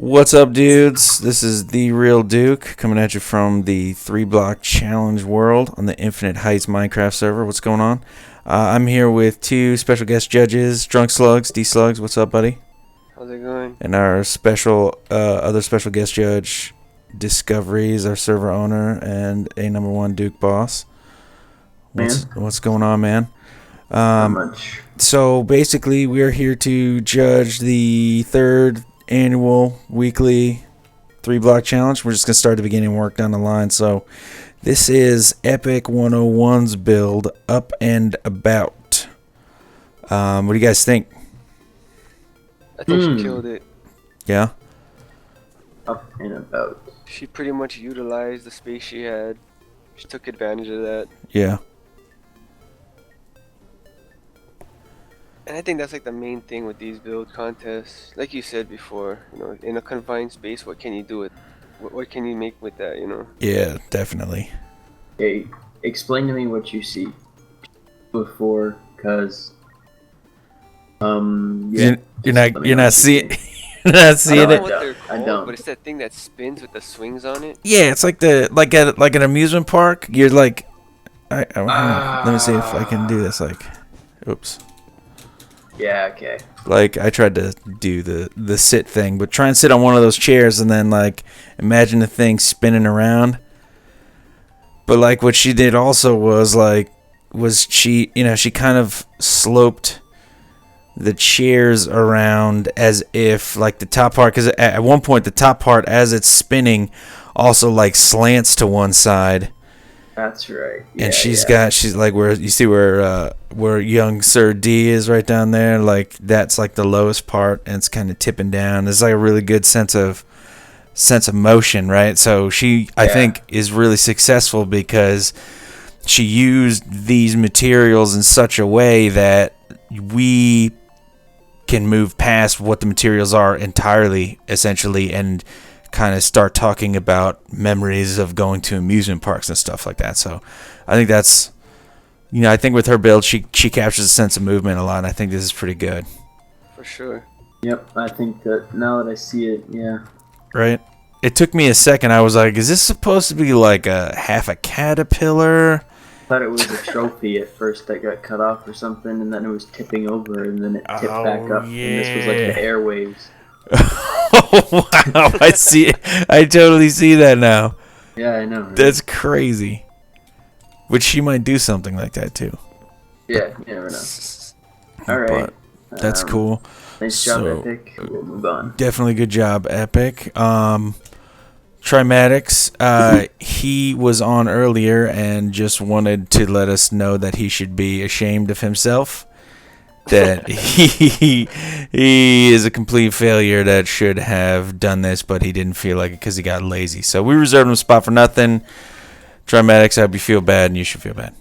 What's up, dudes? This is TheeRealDuke coming at you from the 3-block challenge world on the InfiniteHeights Minecraft Server. What's going on? I'm here with two special guest judges, drunkslug, D-Slugs. What's up, buddy? How's it going? And our special, other special guest judge, Discoveries, our server owner, and a #1 Duke boss. What's going on, man? Not much. So basically, we are here to judge the third annual weekly 3-block challenge. We're just gonna start at the beginning and work down the line. So this is Epic 101's build, Up and About. What do you guys think? I think she killed it. Yeah. Up and About. She pretty much utilized the space she had. She took advantage of that. Yeah. And I think that's like the main thing with these build contests. Like you said before, you know, in a confined space, what can you do with, what can you make with that, you know? Yeah, definitely. Hey, explain to me what you see before, cause You're not seeing it. You're not seeing I don't know it. what they're I called, don't. but it's that thing that spins with the swings on it. Yeah, it's like like an amusement park. You're like, let me see if I can do this. Like, oops. Yeah, okay. Like, I tried to do the sit thing, but try and sit on one of those chairs and then, like, imagine the thing spinning around. But, like, what she did also was she kind of sloped the chairs around as if, like, the top part, because at one point the top part, as it's spinning, also, like, slants to one side. That's right. Yeah, And she's like where you see where young Sir D is right down there, like that's like the lowest part and it's kind of tipping down. There's like a really good sense of motion, right? So I think is really successful because she used these materials in such a way that we can move past what the materials are entirely, essentially, and kind of start talking about memories of going to amusement parks and stuff like that. So I think that's, I think with her build, she captures a sense of movement a lot, and I think this is pretty good. For sure. Yep, I think that now that I see it, yeah. Right? It took me a second. I was like, is this supposed to be like a half a caterpillar? I thought it was a trophy at first that got cut off or something, and then it was tipping over, and then it tipped back up, and this was like the airwaves. Oh, wow. I see it. I totally see that now. Yeah, I know. Right? That's crazy. Which she might do something like that too. Yeah, you never know. Alright. But that's cool. Nice job, Epic. We'll move on. Definitely good job, Epic. Trimatics, he was on earlier and just wanted to let us know that he should be ashamed of himself. That he is a complete failure that should have done this, but he didn't feel like it because he got lazy. So we reserved him a spot for nothing. Trimatics, I hope you feel bad, and you should feel bad.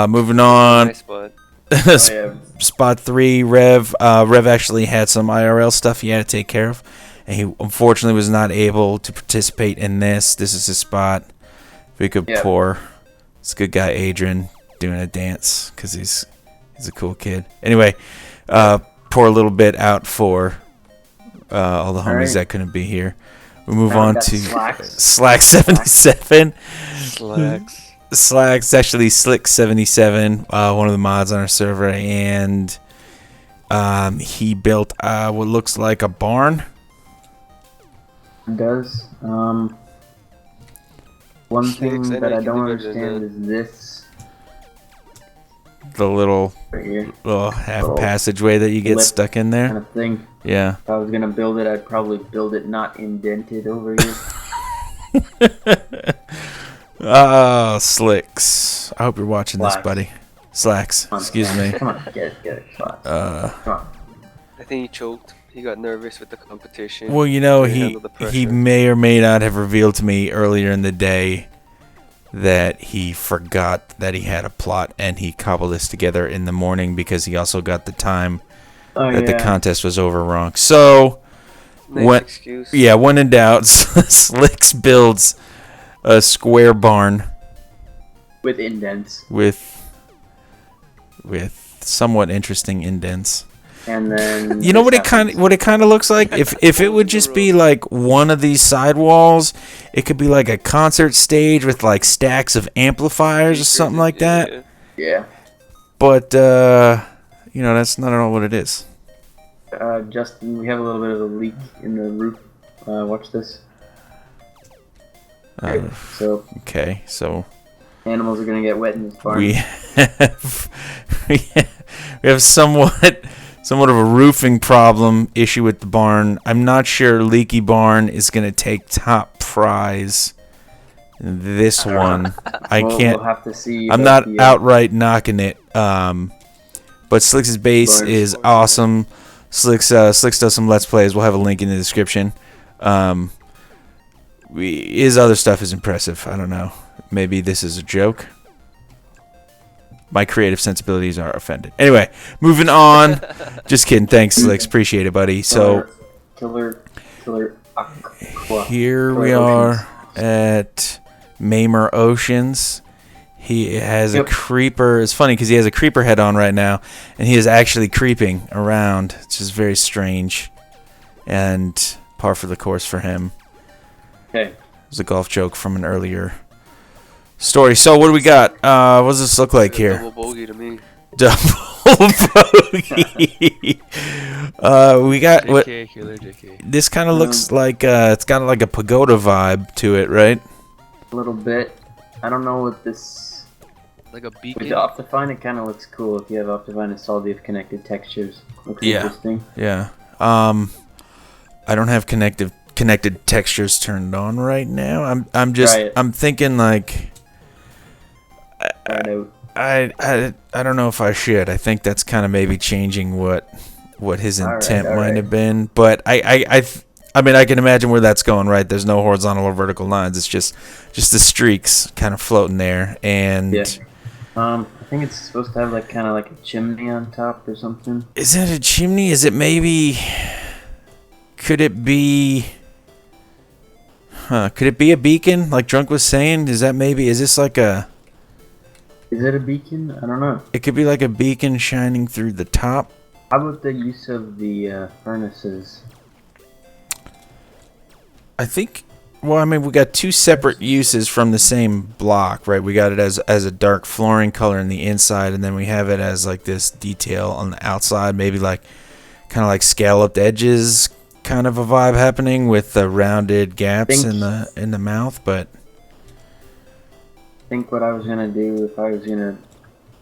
Moving on. Nice spot. Spot 3, Rev. Rev actually had some IRL stuff he had to take care of, and he unfortunately was not able to participate in this. This is his spot. If we could pour this good guy AyDrin doing a dance because he's a cool kid. Anyway, pour a little bit out for all the homies that couldn't be here. We move on to Slack77. Slack's actually Slick77, one of the mods on our server, and he built what looks like a barn. It does. One thing that I don't understand is this. The little half passageway that you get stuck in there. Kind of thing. Yeah. If I was gonna build it, I'd probably build it not indented over here. Oh, Slicks. I hope you're watching this, buddy. Slacks. Excuse me. Come on, get it, Slacks. Come on. I think he choked. He got nervous with the competition. Well, he may or may not have revealed to me earlier in the day that he forgot that he had a plot and he cobbled this together in the morning because he also got the time that the contest was over wrong. So, excuse. When in doubt, Slicks builds a square barn with indents. With somewhat interesting indents. and then You know what it kind of looks like? If it would just be like one of these sidewalls, it could be like a concert stage with like stacks of amplifiers or something like that. Yeah. But you know, that's not at all what it is. Justin, we have a little bit of a leak in the roof. Watch this. Okay, so animals are gonna get wet in this barn. We have somewhat of a roofing problem issue with the barn. I'm not sure Leaky Barn is gonna take top prize in this one. We'll have to see. I'm not outright knocking it. But Slick's base is awesome. Slicks does some Let's Plays. We'll have a link in the description. His other stuff is impressive. I don't know. Maybe this is a joke. My creative sensibilities are offended. Anyway, moving on. Just kidding. Thanks, Slicks. Appreciate it, buddy. So Killer Aqua. Here we are at Mamer Oceans. He has a creeper. It's funny because he has a creeper head on right now, and he is actually creeping around. It's just very strange, and par for the course for him. Okay. It was a golf joke from an earlier story. So what do we got? What does this look like here? Double bogey to me. Double bogey. We got what? Killer JK. This kind of looks like it's got like a pagoda vibe to it, right? A little bit. I don't know what this. Like a beacon. With Optifine, it kind of looks cool. If you have Optifine installed, you have connected textures. Looks interesting. Yeah. I don't have connected textures turned on right now. I'm thinking like I don't know if I should. I think that's kind of maybe changing what his intent might have been. But I mean, I can imagine where that's going, right? There's no horizontal or vertical lines. It's just the streaks kind of floating there. And I think it's supposed to have like kind of like a chimney on top or something. Is it a chimney? Is it maybe? Could it be? Could it be a beacon, like Drunk was saying? Is this like a... Is it a beacon? I don't know. It could be like a beacon shining through the top. How about the use of the furnaces? I think... Well, I mean, we got two separate uses from the same block, right? We got it as a dark flooring color in the inside, and then we have it as like this detail on the outside, maybe like kind of like scalloped edges, kind of a vibe happening with the rounded gaps in the mouth. But I think what I was gonna do if I was gonna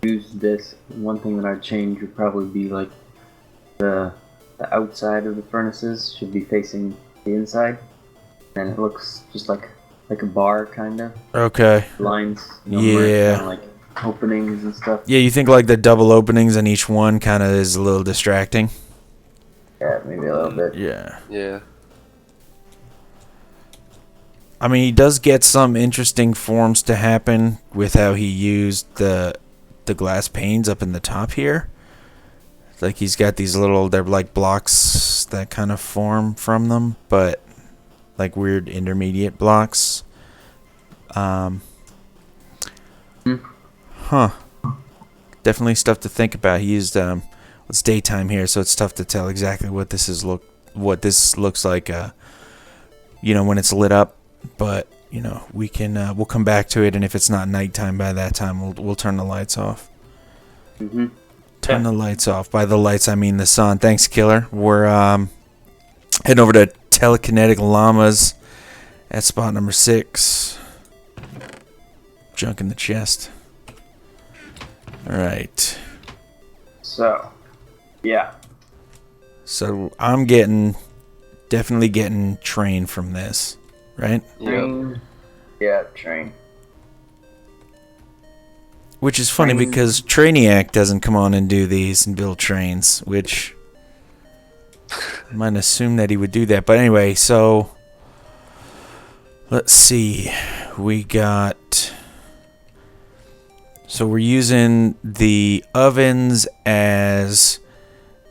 use this, one thing that I'd change would probably be like the outside of the furnaces should be facing the inside, and it looks just like a bar kind of. Okay. Lines. Yeah. Kind of like openings and stuff. Yeah, you think like the double openings in each one kind of is a little distracting? Yeah, maybe a little bit. Yeah. Yeah. I mean, he does get some interesting forms to happen with how he used the glass panes up in the top here. Like he's got these little, they're like blocks that kind of form from them, but like weird intermediate blocks. Definitely stuff to think about. He used it's daytime here, so it's tough to tell exactly what this looks like. You know, when it's lit up, but you know, we can we'll come back to it, and if it's not nighttime by that time, we'll turn the lights off. Turn the lights off. By the lights, I mean the sun. Thanks, Killer. We're heading over to TelekineticLLama's at spot number 6. Junk in the chest. All right. So, yeah. So I'm definitely getting train from this, right? Train. Yeah, train. Which is funny because Trainiac doesn't come on and do these and build trains, which I might assume that he would do that. But anyway, so let's see. We got... So we're using the ovens as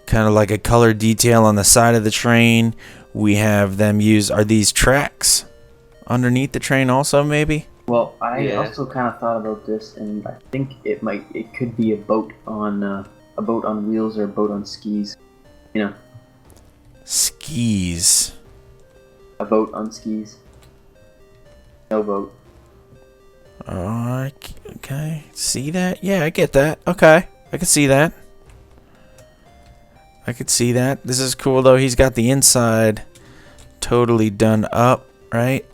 kind of like a color detail on the side of the train. We have them use... Are these tracks underneath the train also, maybe? Well, I also kind of thought about this, and I think it could be a boat on wheels or a boat on skis. You know, Skis. a boat on skis. No boat. Okay. See that? Yeah, I get that. Okay. I can see that. I could see that. This is cool, though. He's got the inside totally done up, right?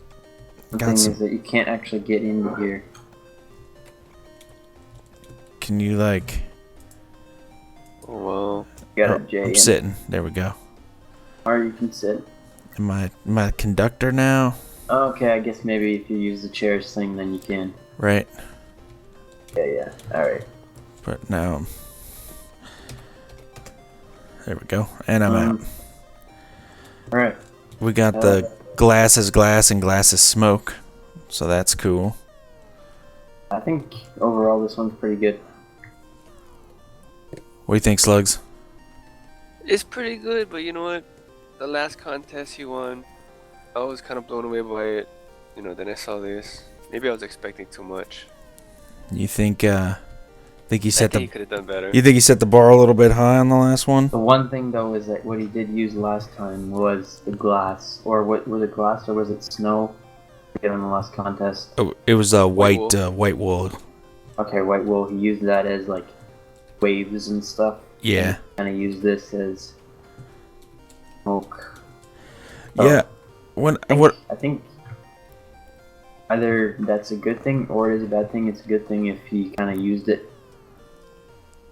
The thing is that you can't actually get into here. Can you, like... Oh, wow. You got a J I'm in. sitting. There we go. Or you can sit. Am I a conductor now? Okay, I guess maybe if you use the chairs thing, then you can. Right. Yeah. Alright. But now... There we go. And I'm out. Alright. We got the glass is glass and glass is smoke. So that's cool. I think overall this one's pretty good. What do you think, Slugs? It's pretty good, but you know what? The last contest he won, I was kind of blown away by it. You know, then I saw this. Maybe I was expecting too much. You think he set he could have done better. You think he set the bar a little bit high on the last one? The one thing though is that what he did use last time was the glass, or what was it, glass or was it snow? In the last contest. Oh, it was white wool. Okay, white wool. He used that as like waves and stuff. Yeah. And I used this as smoke. Yeah. I think either that's a good thing or it is a bad thing. It's a good thing if he kind of used it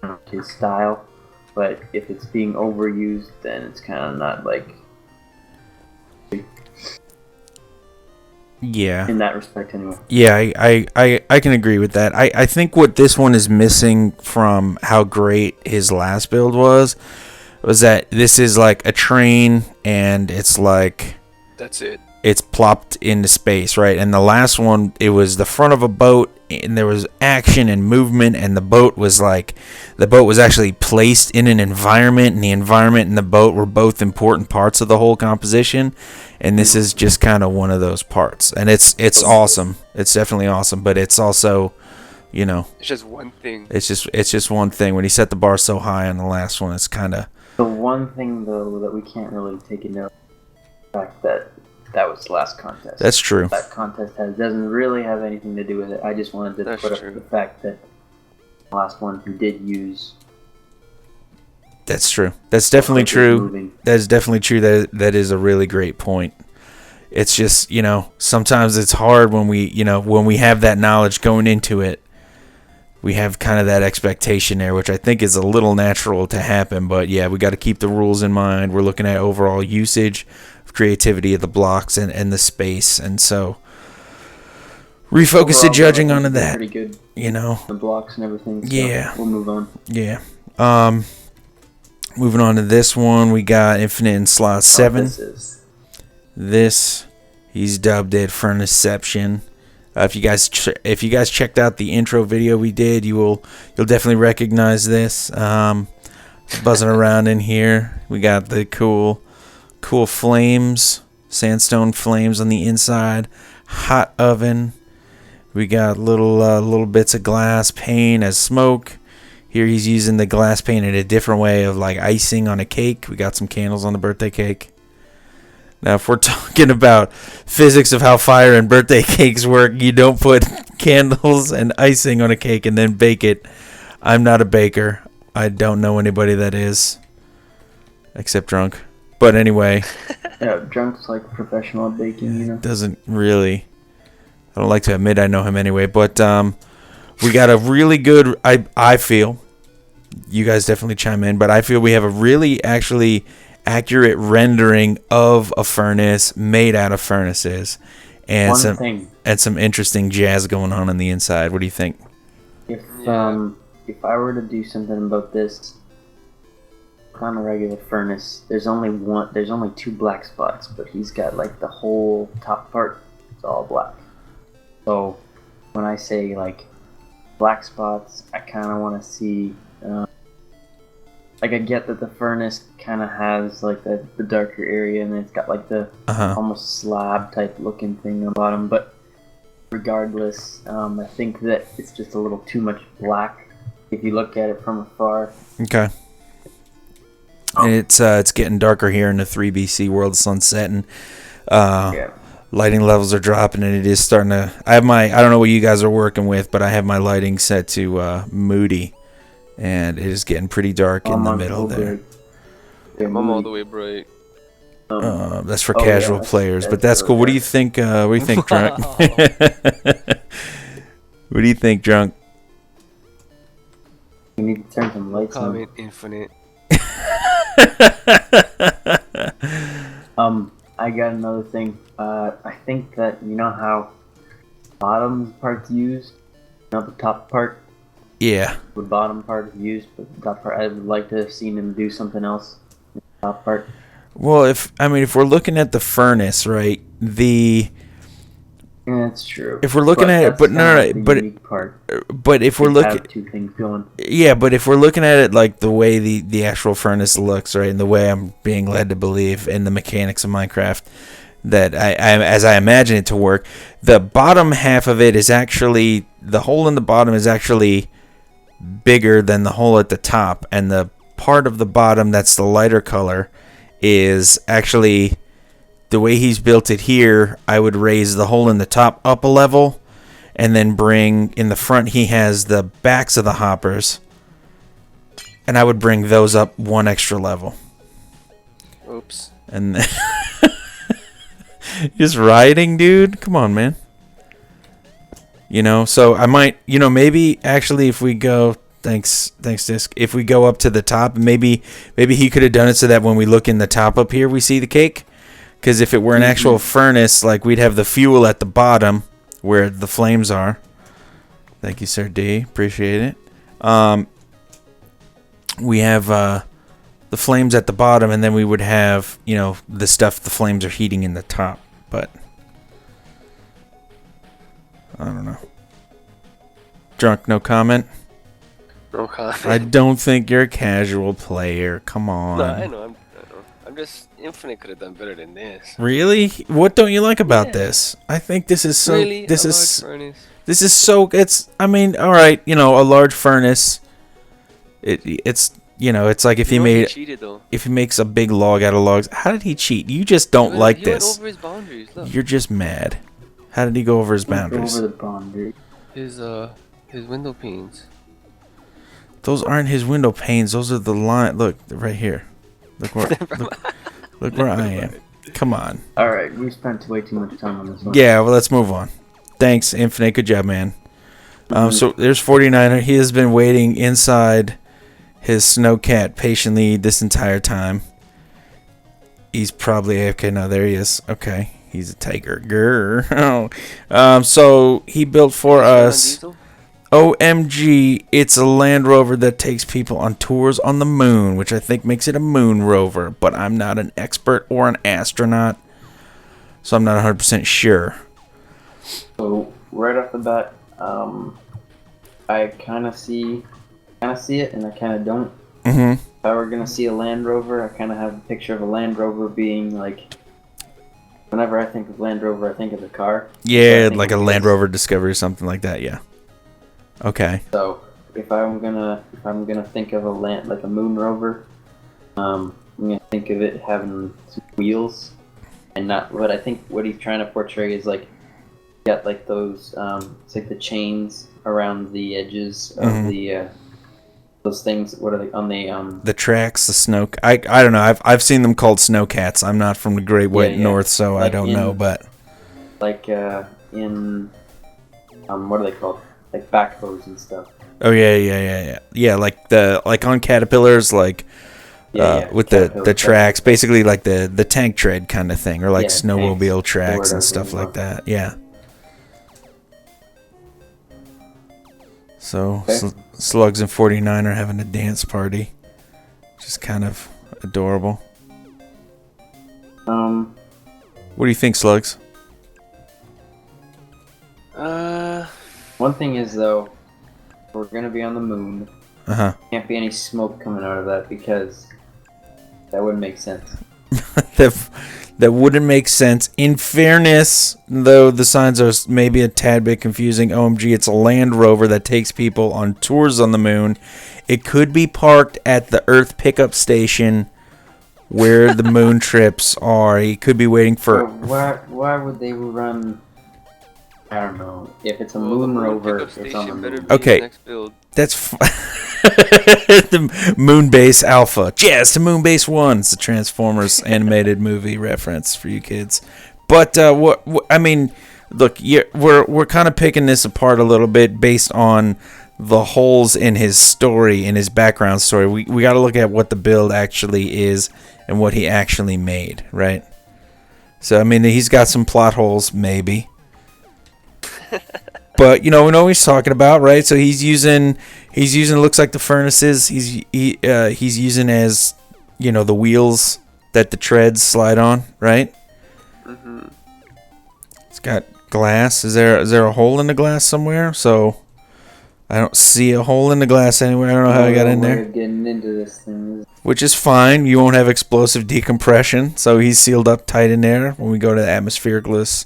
to his style, but if it's being overused, then it's kind of not like. Yeah. In that respect, anyway. Yeah, I can agree with that. I think what this one is missing from how great his last build was that this is like a train and it's like... That's it. It's plopped into space, right? And the last one, it was the front of a boat and there was action and movement and the boat was actually placed in an environment and the environment and the boat were both important parts of the whole composition. And this is just kind of one of those parts. And it's awesome. It's definitely awesome, but it's also, you know, it's just one thing. It's just one thing. When he set the bar so high on the last one, it's kind of... The one thing, though, that we can't really take into account the fact that was the last contest. That's true. That contest doesn't really have anything to do with it. I just wanted to put up the fact that the last one he did use. That's true. That's definitely true. That's definitely true. That is a really great point. It's just, you know, sometimes it's hard when we have that knowledge going into it. We have kind of that expectation there, which I think is a little natural to happen. But yeah, we got to keep the rules in mind. We're looking at overall usage of creativity of the blocks and the space, and so refocus the judging onto that. Pretty good. You know, the blocks and everything. So yeah. We'll move on. Yeah. Moving on to this one, we got Infinite in slot 7. This he's dubbed it Furnaceception. If you guys checked out the intro video we did, you'll definitely recognize this. Buzzing around in here, we got the cool flames, sandstone flames on the inside, hot oven. We got little bits of glass pane as smoke. Here he's using the glass pane in a different way of like icing on a cake. We got some candles on the birthday cake. Now, if we're talking about physics of how fire and birthday cakes work, you don't put candles and icing on a cake and then bake it. I'm not a baker. I don't know anybody that is, except Drunk. But anyway. Yeah, Drunk's like professional at baking, you know. Doesn't really. I don't like to admit I know him anyway. But we got a really good, I feel, you guys definitely chime in, but I feel we have a really actually accurate rendering of a furnace made out of furnaces, and some interesting jazz going on the inside. What do you think? If I were to do something about this on a regular furnace, there's only 2 black spots, but he's got like the whole top part, it's all black. So when I say like black spots, I kind of want to see like I get that the furnace kind of has like the darker area and it's got like the almost slab type looking thing on the bottom, but regardless, I think that it's just a little too much black if you look at it from afar. Okay. And it's getting darker here in the 3BC world. The sun's setting. Lighting levels are dropping, and it is starting to. I don't know what you guys are working with, but I have my lighting set to moody, and it is getting pretty dark in the middle there. I'm all the way bright. That's for casual players, but that's cool. What do you think? What do you think, Drunk? What do you think, Drunk? You need to turn some lights on. Comment infinite. I got another thing. I think that you know how bottom part's used, not the top part. Yeah. The bottom part is used, but the top part, I would like to have seen him do something else. The top part. Well, if we're looking at the furnace, right? Yeah, that's true. If we're looking at it, but but if we're looking, two things going. Yeah, but if we're looking at it like the way the actual furnace looks, right, and the way I'm being led to believe in the mechanics of Minecraft, that as I imagine it to work, the bottom half of it is actually, the hole in the bottom is actually bigger than the hole at the top, and the part of the bottom that's the lighter color is actually, the way he's built it here, I would raise the hole in the top up a level, and then bring, in the front he has the backs of the hoppers, and I would bring those up one extra level. Oops. And then just rioting, dude. Come on, man. You know, so I might, you know, maybe actually if we go, thanks Disc, if we go up to the top, maybe he could have done it so that when we look in the top up here, we see the cake. Because if it were an actual furnace, like, we'd have the fuel at the bottom where the flames are. Thank you, Sir D. Appreciate it. We have the flames at the bottom, and then we would have, you know, the stuff the flames are heating in the top. But I don't know. Drunk, no comment? No comment. I don't think you're a casual player. Come on. No, I know. I'm just... Infinite could have done better than this. Really? What don't you like about this? I think this is so. Really? This a is. large furnace? This is so. It's. I mean, all right. You know, a large furnace. It's. You know, it's like if he made. He cheated, though. If he makes a big log out of logs, how did he cheat? You just don't like this. He went over his boundaries. Look. You're just mad. How did he go over his boundaries? Over the boundary. His window panes. Those aren't his window panes. Those are the line. Look, right here. Look where. Look where I am. Come on. Alright, we spent way too much time on this one. Yeah, well, let's move on. Thanks, Infinite. Good job, man. So there's 49er. He has been waiting inside his snowcat patiently this entire time. He's probably AFK. No, there he is. Okay. He's a tiger. Grr. So he built for us. OMG, it's a Land Rover that takes people on tours on the moon, which I think makes it a moon rover, but I'm not an expert or an astronaut, so I'm not 100% sure. So, right off the bat, I kind of see it, and I kind of don't. Mm-hmm. If I were going to see a Land Rover, I kind of have a picture of a Land Rover being like, whenever I think of Land Rover, I think of the car. Yeah, like a Land Rover Discovery or something like that, yeah. Okay. So if I'm gonna think of like a moon rover, I'm gonna think of it having some wheels, and not what I think what he's trying to portray is like got like those it's like the chains around the edges of the those things. What are they on the tracks, the snow? I don't know. I've seen them called snowcats. I'm not from the Great White North, so like I don't know. But like in what are they called? Like backhoes and stuff. Oh yeah. Like on caterpillars, like with the tracks, basically like the tank tread kind of thing, or like snowmobile tracks and stuff like that. Yeah. So Slugs and 49 are having a dance party, which is kind of adorable. What do you think, Slugs? One thing is, though, we're gonna be on the moon. Can't be any smoke coming out of that because that wouldn't make sense. That wouldn't make sense. In fairness, though, the signs are maybe a tad bit confusing. OMG, it's a Land Rover that takes people on tours on the moon. It could be parked at the Earth pickup station where the moon trips are. He could be waiting for. Why would they run? I don't know. If it's a Well, moon the rover, pickup it's on the station better moon. be Okay. his next build. That's the Moonbase Alpha. Yeah, it's the Moonbase 1. It's the Transformers animated movie reference for you kids. But I mean, look, we're kind of picking this apart a little bit based on the holes in his story, in his background story. We got to look at what the build actually is and what he actually made, right? So I mean, he's got some plot holes, maybe. But we know what he's talking about, right? So he's using looks like the furnaces. He's using as the wheels that the treads slide on, right? Mhm. It's got glass. Is there a hole in the glass somewhere? So I don't see a hole in the glass anywhere. I don't know how I got in there. Getting into this thing. Which is fine. You won't have explosive decompression, so he's sealed up tight in there. When we go to the atmosphereless.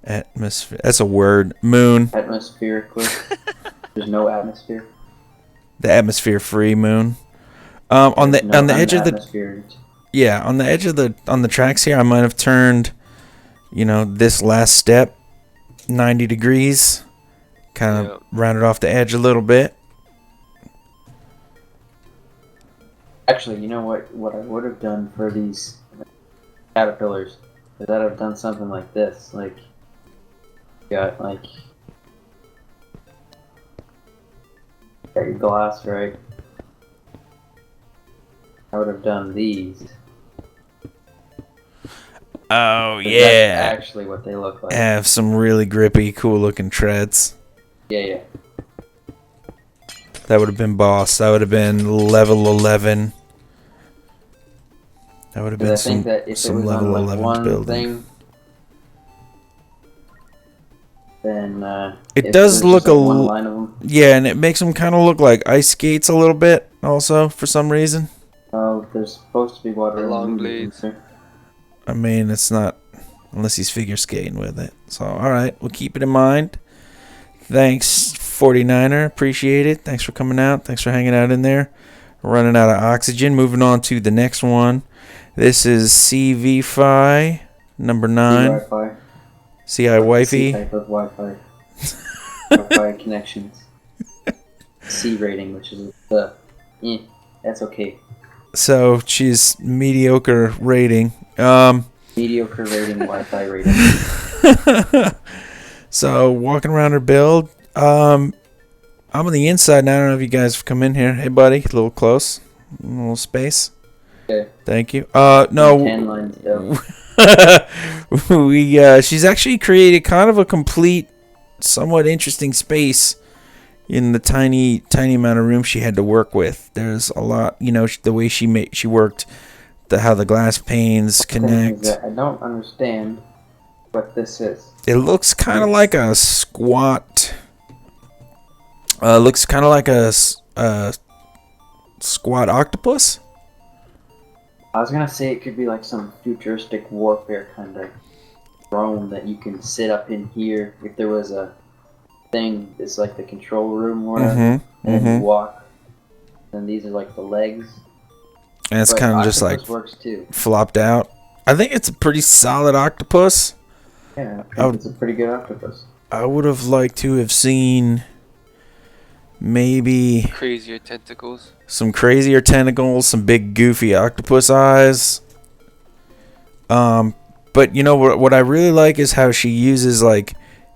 That's a word. Moon. Atmospherically. There's no atmosphere. The atmosphere-free moon. On the edge of the on the tracks here, I might have turned, this last step 90 degrees, kind of rounded off the edge a little bit. Actually, you know what I would have done for these caterpillars is I'd have done something like this, like. Got your glass, right? I would have done these. Oh That's yeah, actually what they look like. have some really grippy, cool looking treads. Yeah. That would have been boss. That would have been level 11. That would have been some level 11 building. Thing, then it does look one line of them. Yeah, and it makes them kind of look like ice skates a little bit also for some reason. Oh, there's supposed to be water. The long blades. I mean, it's not unless he's figure skating with it. So, all right, we'll keep it in mind. Thanks, 49er. Appreciate it. Thanks for coming out. Thanks for hanging out in there. We're running out of oxygen. Moving on to the next one. This is CiWify number 9. CiWify. CiWify. Type of Wi-Fi. Wi-Fi connections. C rating, which is that's okay. So she's mediocre rating. Mediocre rating, Wi-Fi rating. So walking around her build. I'm on the inside now. I don't know if you guys have come in here. Hey, buddy, a little close, a little space. Okay. Thank you. No. 10 lines down. She's actually created kind of a complete, somewhat interesting space in the tiny amount of room she had to work with. There's a lot, the way she worked, how the glass panes connect. I don't understand what this is. It looks kind of like a squat. Looks kind of like a squat octopus. I was gonna say it could be like some futuristic warfare kind of drone that you can sit up in here. If there was a thing, it's like the control room or whatever, and you walk. And these are like the legs. And it's kind of just like works too. Flopped out. I think it's a pretty solid octopus. Yeah, I think it's a pretty good octopus. I would have liked to have seen maybe Crazier tentacles. some crazier tentacles, some big goofy octopus eyes. But what I really like is how she uses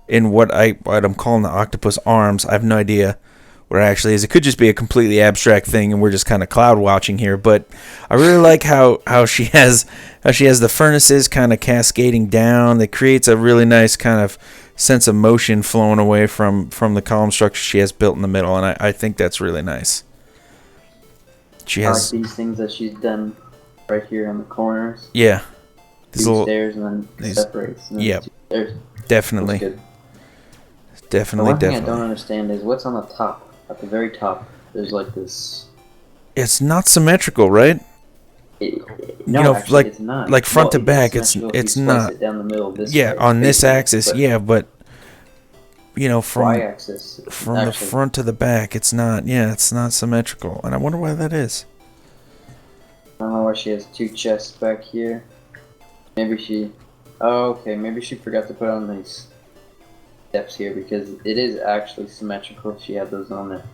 in what I'm calling the octopus arms. I have no idea what it actually is. It could just be a completely abstract thing and we're just kind of cloud watching here, but I really like how she has the furnaces kind of cascading down. That creates a really nice kind of sense of motion flowing away from the column structure she has built in the middle, and I think that's really nice. She has these things that she's done right here on the corners. Yeah. These little stairs and then separates. Yeah. Definitely. Definitely. The one thing I don't understand is what's on the top. At the very top, there's like this. It's not symmetrical, right? No, actually, it's not. Like front to back, it's not. It down the middle, this on this axis, but from Y-axis, from the front to the back, it's not. Yeah, it's not symmetrical, and I wonder why that is. why she has 2 chests back here. Maybe she... Oh, okay, maybe she forgot to put on these steps here because it is actually symmetrical. She had those on there.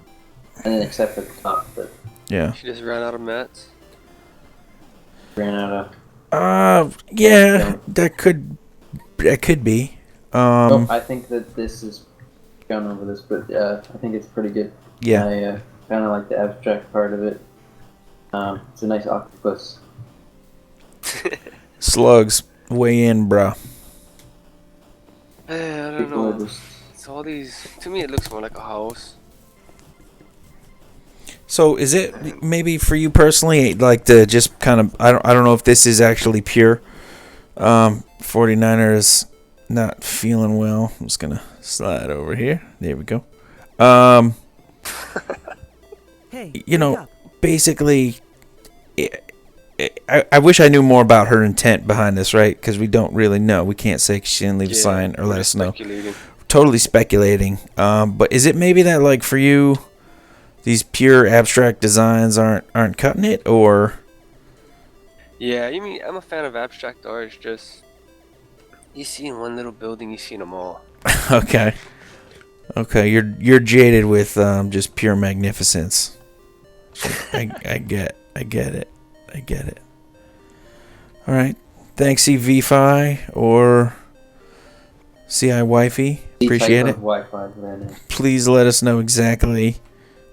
And then except for the top, but... Yeah. She just ran out of mats. Ran out of... Yeah, that could be. Oh, I think that this is gone over this, but I think it's pretty good. Yeah. I kind of like the abstract part of it. It's a nice octopus. Slugs, weigh in, bruh. I don't know. It's all these. To me, it looks more like a house. So is it maybe for you personally, like the just kind of I don't know if this is actually pure. 49er is not feeling well. I'm just gonna slide over here. There we go. Hey, you know, basically, I wish I knew more about her intent behind this, right? Because we don't really know. We can't say she didn't leave a sign or let us know. Totally speculating. But is it maybe that like for you, these pure abstract designs aren't cutting it, or? Yeah, you mean I'm a fan of abstract art. It's just you see in one little building, you see them all. Okay. Okay, you're jaded with just pure magnificence. I get it. All right. Thanks, CiWify or CiWify. Appreciate it. Please let us know exactly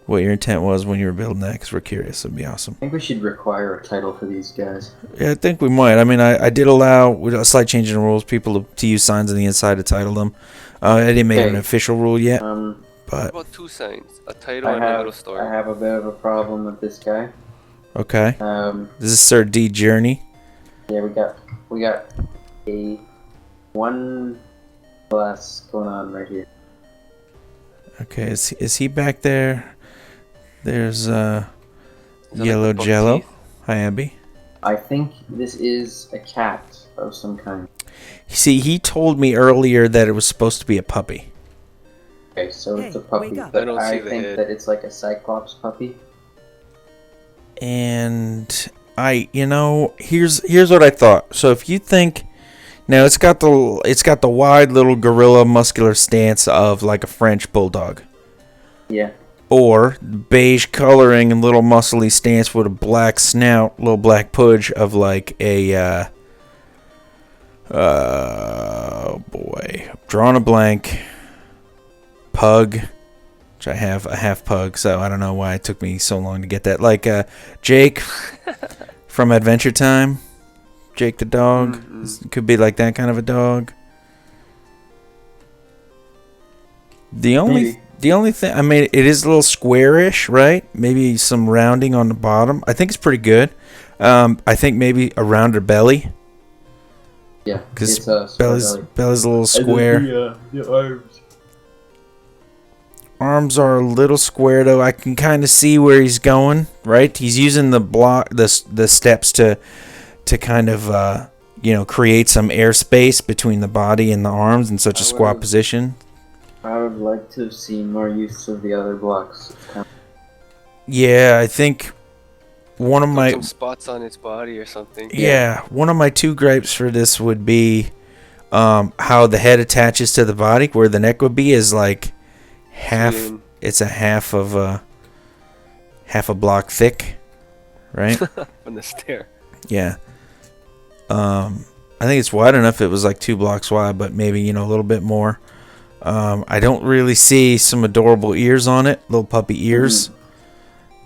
what your intent was when you were building that, because we're curious. It'd be awesome. I think we should require a title for these guys. Yeah, I think we might. I mean, I did allow, with a slight change in the rules, people to use signs on the inside to title them. I didn't make it an official rule yet. What but about 2 signs? A title and a little story. I have a bit of a problem with this guy. okay. This is SirDJourney. Yeah, we got a one glass going on right here. Okay, is he back there? There's Is that yellow like the buck jello. teeth? Hi, Abby. I think this is a cat of some kind. See, he told me earlier that it was supposed to be a puppy. Okay, so it's a Hey, puppy, wake up. but I don't I see the think head. that it's like a cyclops puppy. And here's what I thought. So if you think, now it's got the wide little gorilla muscular stance of like a French bulldog, Yeah. or beige coloring and little muscly stance with a black snout, little black pudge of like a oh boy, I'm drawing a blank. Pug. Which I have a half pug, so I don't know why it took me so long to get that. Like Jake from Adventure Time. Jake the dog. It could be like that kind of a dog. The only thing, I mean, it is a little squarish, right? Maybe some rounding on the bottom. I think it's pretty good. I think maybe a rounder belly. Yeah, Because it's a belly's a little square. The arms. Arms are a little square, though. I can kind of see where he's going, right? He's using the steps to kind of create some airspace between the body and the arms in such a squat position. I would like to have seen more use of the other blocks. Yeah, I think one of Put my some spots on its body or something. yeah, one of my 2 gripes for this would be how the head attaches to the body, where the neck would be is like half. It's a half a block thick, right? On the stair. Yeah. I think it's wide enough. It was like 2 blocks wide, but maybe a little bit more. I don't really see some adorable ears on it. Little puppy ears.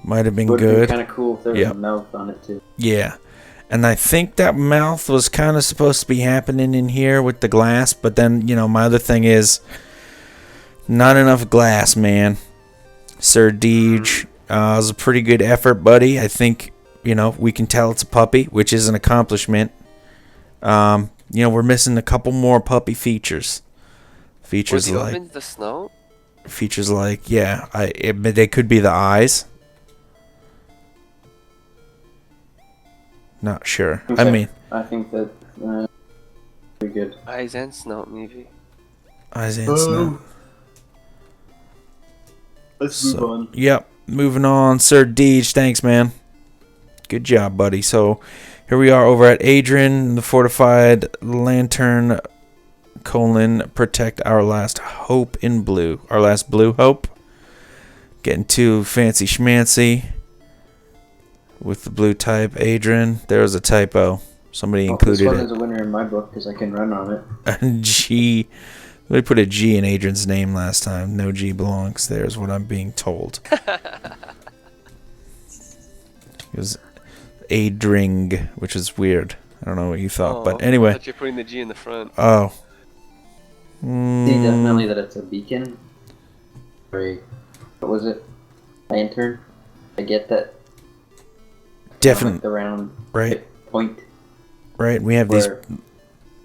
Might have been Would good. be kind of cool if there was a mouth on it too. Yeah. And I think that mouth was kind of supposed to be happening in here with the glass, but then, my other thing is not enough glass, man. SirDJ, was a pretty good effort, buddy. I think, we can tell it's a puppy, which is an accomplishment. We're missing a couple more puppy features. Features Were the like ovens the snout? features like they could be the eyes. Not sure. Okay. I mean, I think that pretty good. Eyes and snout, maybe. eyes and snout. Let's So, yep. Moving on. SirDJ, thanks, man. Good job, buddy. So here we are over at AyDrin, the fortified lantern, protect our last hope in blue. Our last blue hope. Getting too fancy schmancy with the blue type AyDrin. There was a typo. Somebody included this one it. is a winner in my book because I can run on it. G. We put a G in AyDrin's name last time. No G belongs there is what I'm being told. It was AyDring, which is weird. I don't know what you thought, but anyway. I thought you're putting the G in the front. Oh. See definitely that it's a beacon. Or what was it? Lantern. I get that. Definitely. Like the round right. point. Right. We have these.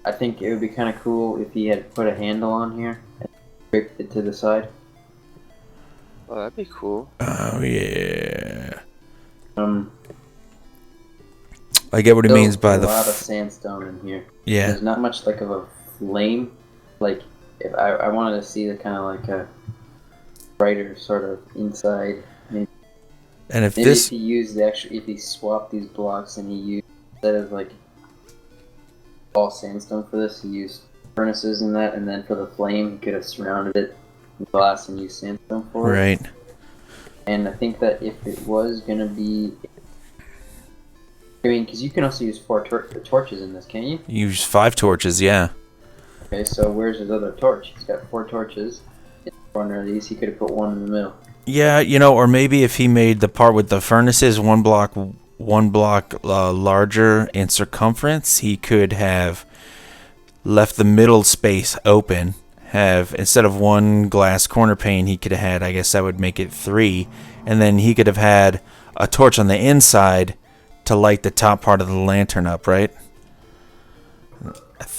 I think it would be kind of cool if he had put a handle on here and scraped it to the side. Oh, that'd be cool. Oh yeah. I get what he means by a lot of sandstone in here. Yeah. There's not much like of a flame. Like if I wanted to see the kind of like a brighter sort of inside. Maybe if he used if he swapped these blocks and he used instead of like all sandstone for this, he used furnaces and that, and then for the flame he could have surrounded it with glass and used sandstone for it. Right. And I think that if it was gonna be, I mean, because you can also use 4 torches in this, can you? Use 5 torches, yeah. Okay, so where's his other torch? He's got 4 torches. In the corner of these, he could have put 1 in the middle. Yeah, or maybe if he made the part with the furnaces one block larger in circumference, he could have left the middle space open. Have instead of 1 glass corner pane, he could have had, I guess that would make it 3, and then he could have had a torch on the inside to light the top part of the lantern up, right?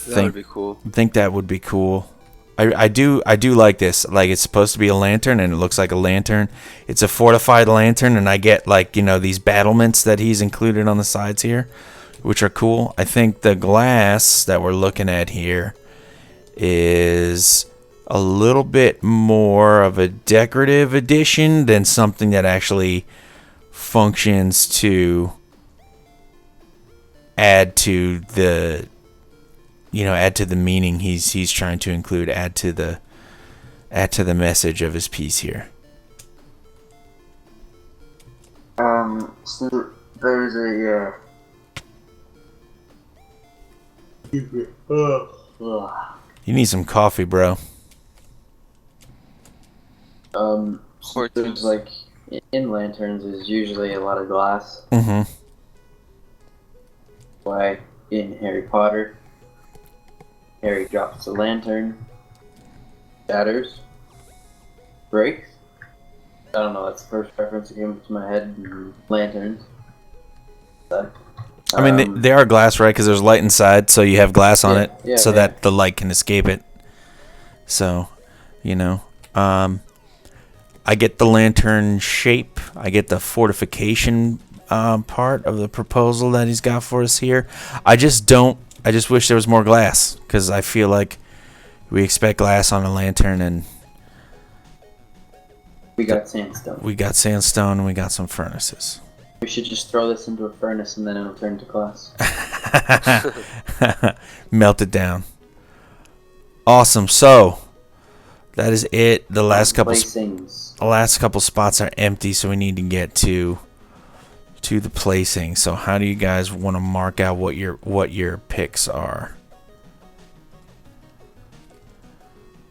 That would be cool. I think that would be cool. I do like this. Like, it's supposed to be a lantern, and it looks like a lantern. It's a fortified lantern, and I get, like, these battlements that he's included on the sides here, which are cool. I think the glass that we're looking at here is a little bit more of a decorative addition than something that actually functions to add to the meaning he's trying to include, add to the message of his piece here. So there's a You need some coffee, bro. there's like in lanterns is usually a lot of glass. Mm-hmm. Why in Harry Potter, Harry drops the lantern, shatters, breaks. I don't know, that's the first reference that came to my head. Lanterns. But, I mean, they are glass, right? Because there's light inside, so you have glass on it, so that the light can escape it. So, I get the lantern shape. I get the fortification part of the proposal that he's got for us here. I just wish there was more glass, because I feel like we expect glass on a lantern, and we got sandstone. We got sandstone, and we got some furnaces. We should just throw this into a furnace, and then it'll turn to glass. Melt it down. Awesome. So that is it. The last couple spots are empty, so we need to get to the placing. So how do you guys want to mark out what your picks are?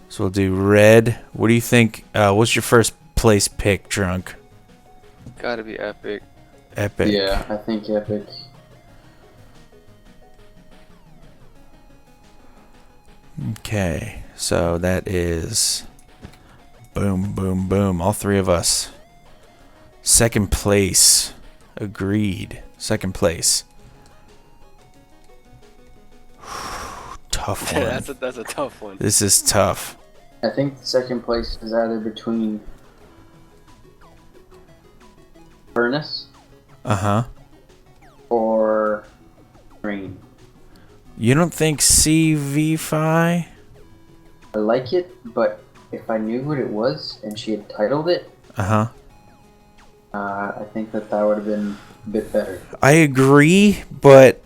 So we'll do red. What do you think? What's your first place pick, Drunk? Gotta be epic. Epic. Yeah, I think epic. Okay, so that is boom, boom, boom. All 3 of us. Second place. Agreed. Second place. Tough one. that's a tough one. This is tough. I think the second place is either between furnace or green. You don't think CiWify? I like it, but if I knew what it was and she had titled it, I think that would have been a bit better. I agree, but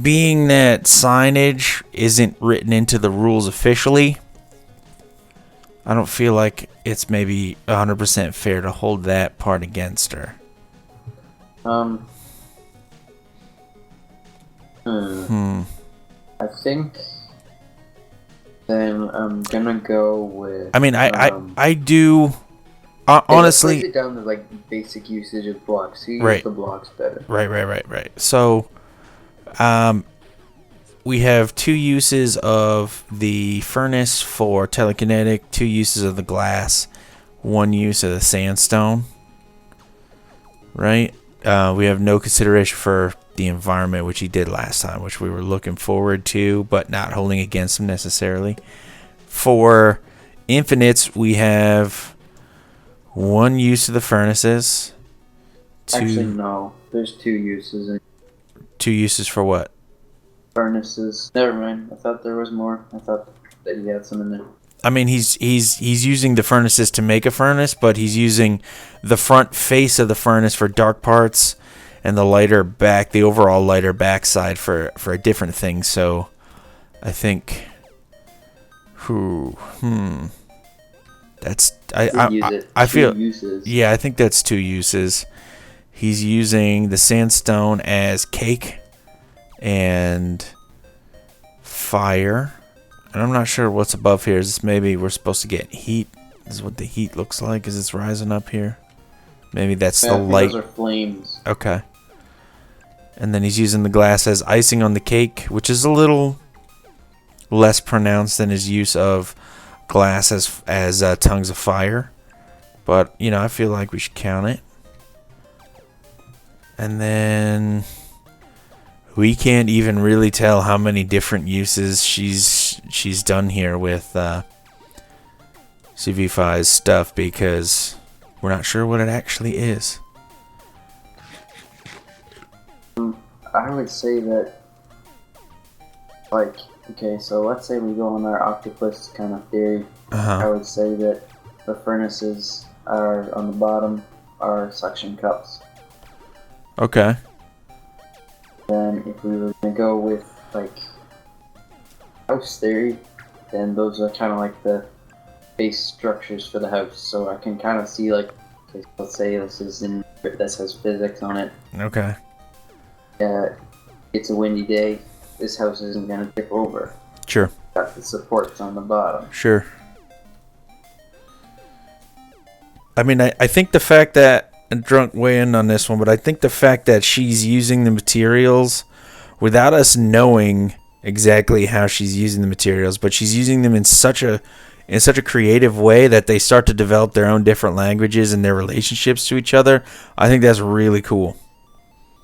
being that signage isn't written into the rules officially, I don't feel like it's maybe 100% fair to hold that part against her. I think then I'm gonna go with. I mean, I do. Honestly, let's break it down to like basic usage of blocks. Who Right. uses the blocks better? Right. So, we have 2 uses of the furnace for telekinetic, 2 uses of the glass, 1 use of the sandstone. Right? We have no consideration for the environment, which he did last time, which we were looking forward to, but not holding against him necessarily. For infinites, we have 1 use of the furnaces. Actually, no. There's 2 uses. 2 uses for what? Furnaces. Never mind. I thought there was more. I thought that he had some in there. I mean, he's using the furnaces to make a furnace, but he's using the front face of the furnace for dark parts, and the overall lighter backside for a different thing. So, I think, that's I feel uses. Yeah, I think that's 2 uses. He's using the sandstone as cake and fire. And I'm not sure what's above here. Is this maybe we're supposed to get heat? This is what the heat looks like as it's rising up here. Maybe that's the light. Those are flames. Okay. And then he's using the glass as icing on the cake, which is a little less pronounced than his use of glass as tongues of fire. But, I feel like we should count it. And then we can't even really tell how many different uses she's done here with CiWify's stuff, because we're not sure what it actually is. I would say that, okay, so let's say we go on our octopus kind of theory. I would say that the furnaces are on the bottom are suction cups. Okay. Then if we were to go with house theory, then those are kind of like the base structures for the house. So I can kind of see okay, let's say this has physics on it. Okay. It's a windy day. This house isn't gonna tip over. Sure. Got the supports on the bottom. Sure. I mean, I think the fact that, and Drunk weigh in on this one, but I think the fact that she's using the materials without us knowing exactly how she's using the materials, but she's using them in such a creative way that they start to develop their own different languages and their relationships to each other. I think that's really cool.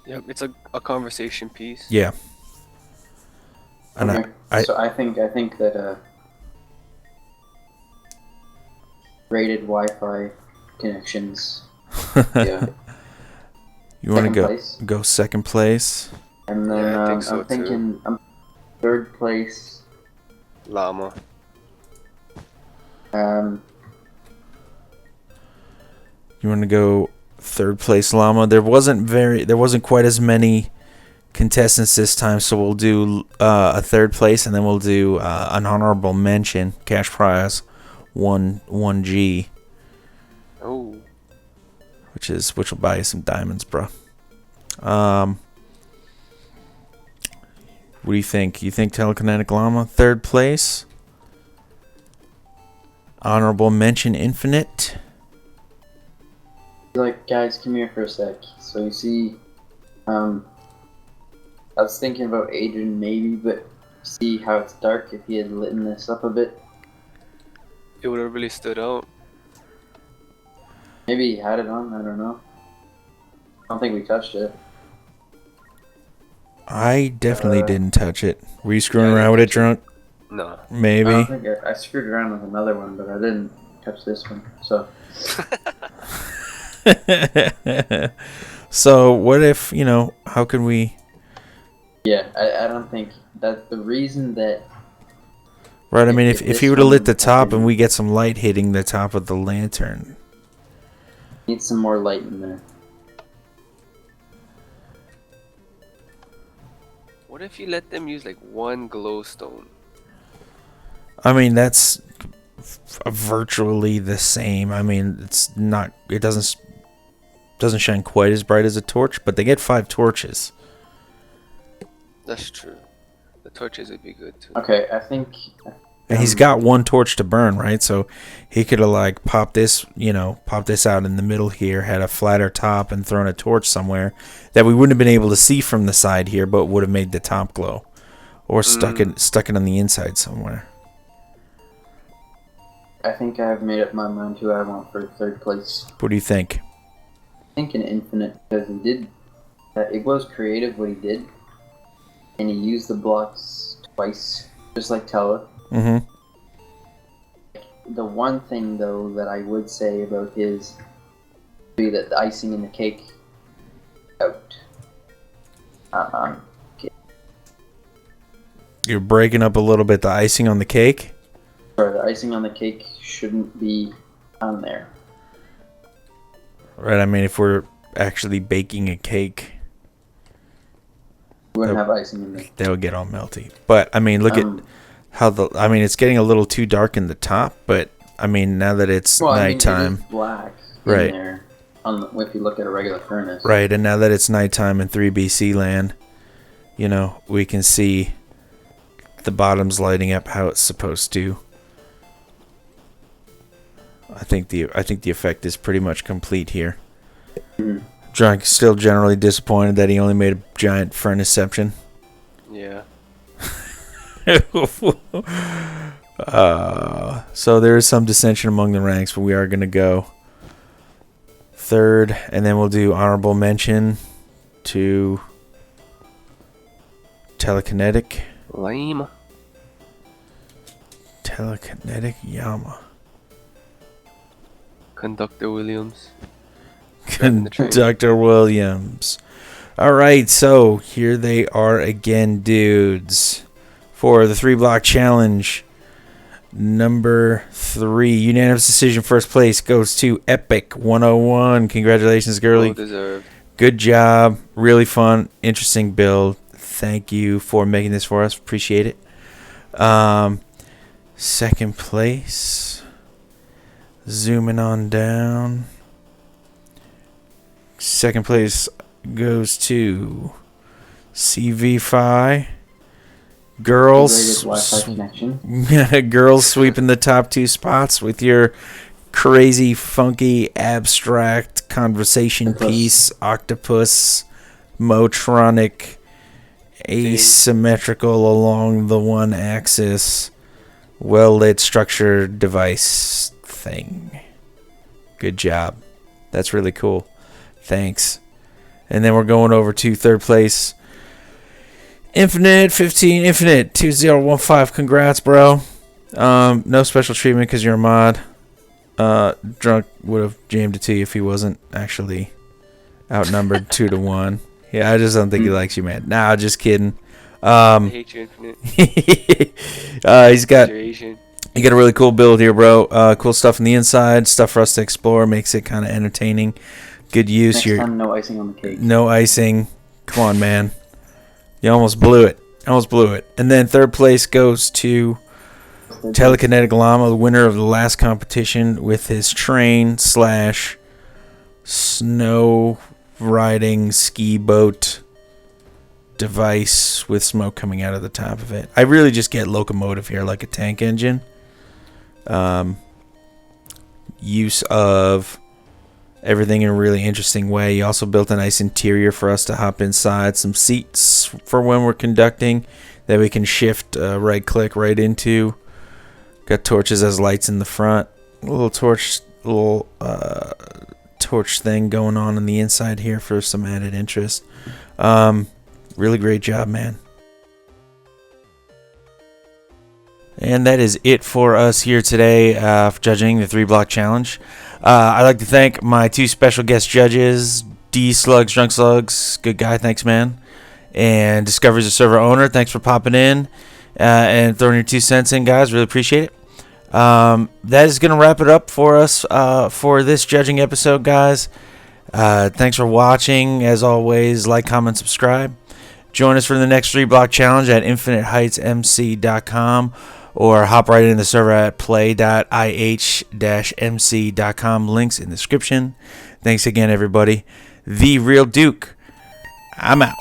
Yep, it's a conversation piece. Yeah. And okay. So I think that rated Wi-Fi connections. Yeah. You want to go second place? And then Yeah, I think so I'm thinking third place. Llama. You want to go third place Llama? There wasn't quite as many contestants this time, so we'll do a third place, and then we'll do an honorable mention, cash prize 1G. Oh. Which will buy you some diamonds, bro. What do you think? You think TelekineticLLama third place? Honorable mention Infinite. Guys, come here for a sec. So you see, I was thinking about AyDrin maybe, but see how it's dark. If he had lit this up a bit, It would have really stood out. maybe he had it on. I don't know. I don't think we touched it. I definitely didn't touch it. Were you screwing around with it, Drunk? No. Maybe. I don't think I screwed around with another one, but I didn't touch this one. So. So what if, how can we... Yeah, I don't think that the reason that... Right, I mean, if he would have lit the top and we get some light hitting the top of the lantern. Need some more light in there. What if you let them use like one glowstone? I mean, that's virtually the same. I mean, it's not. It doesn't shine quite as bright as a torch, but they get 5 torches. That's true. The torches would be good too. Okay, I think. And he's got 1 torch to burn, right? So he could have like popped this out in the middle here, had a flatter top, and thrown a torch somewhere that we wouldn't have been able to see from the side here, but would have made the top glow, or stuck it on the inside somewhere. I think I've made up my mind who I want for 3rd place. What do you think? I think an infinite, because he did. It was creative what he did, and he used the blocks twice, just like Tele. Mm-hmm. The one thing though that I would say about his would be that the icing in the cake out. You're breaking up a little bit. The icing on the cake. Sorry, the icing on the cake shouldn't be on there. Right. I mean, if we're actually baking a cake, We wouldn't have icing in there. that would get all melty. But I mean, look at how it's getting a little too dark in the top, but I mean, now that it's nighttime, it is black right in there. If you look at a regular furnace, right, and now that it's nighttime in 3BC land, we can see the bottom's lighting up how it's supposed to. I think the effect is pretty much complete here. Mm-hmm. Drunk still generally disappointed that he only made a giant furnaceception. Yeah. So there is some dissension among the ranks, but we are going to go 3rd, and then we'll do honorable mention to Lame. TelekineticLLama. Conductor Williams. Conductor Williams. Alright, so here they are again, dudes. For the 3-block challenge, number 3, unanimous decision, 1st place goes to Epic 101. Congratulations, girlie. Well deserved. Good job. Really fun, interesting build. Thank you for making this for us. Appreciate it. 2nd place. Zooming on down. 2nd place goes to CiWify. Girls, Wi-Fi connection. girls sweeping the top 2 spots with your crazy, funky, abstract conversation piece, octopus, motronic, asymmetrical along the one axis, well-lit structured device thing. Good job. That's really cool. Thanks. And then we're going over to 3rd place. Infinite 2015. Congrats, bro. No special treatment because you're a mod. Drunk would have jammed it to you if he wasn't actually outnumbered 2-1. Yeah, I just don't think he likes you, man. Nah, just kidding. I hate you, Infinite. He's got You're Asian. you got a really cool build here, bro. Cool stuff on the inside, stuff for us to explore, makes it kind of entertaining. Good use. Next time, no icing on the cake. No icing. Come on, man. You almost blew it. And then 3rd place goes to TelekineticLLama, the winner of the last competition, with his train / snow riding ski boat device with smoke coming out of the top of it. I really just get locomotive here, like a tank engine. Use of everything in a really interesting way. He also built a nice interior for us to hop inside. Some seats for when we're conducting that we can shift right click right into. Got torches as lights in the front. A little torch thing going on the inside here for some added interest. Really great job, man. And that is it for us here today for judging the 3-block challenge. I'd like to thank my 2 special guest judges, drunkslug, good guy, thanks, man. And Discovery's a server owner, thanks for popping in and throwing your 2 cents in, guys. Really appreciate it. That is going to wrap it up for us for this judging episode, guys. Thanks for watching. As always, like, comment, subscribe. Join us for the next 3-block challenge at InfiniteHeightsMC.com, or hop right in the server at play.ih-mc.com. Links in the description. Thanks again, everybody. TheeRealDuke. I'm out.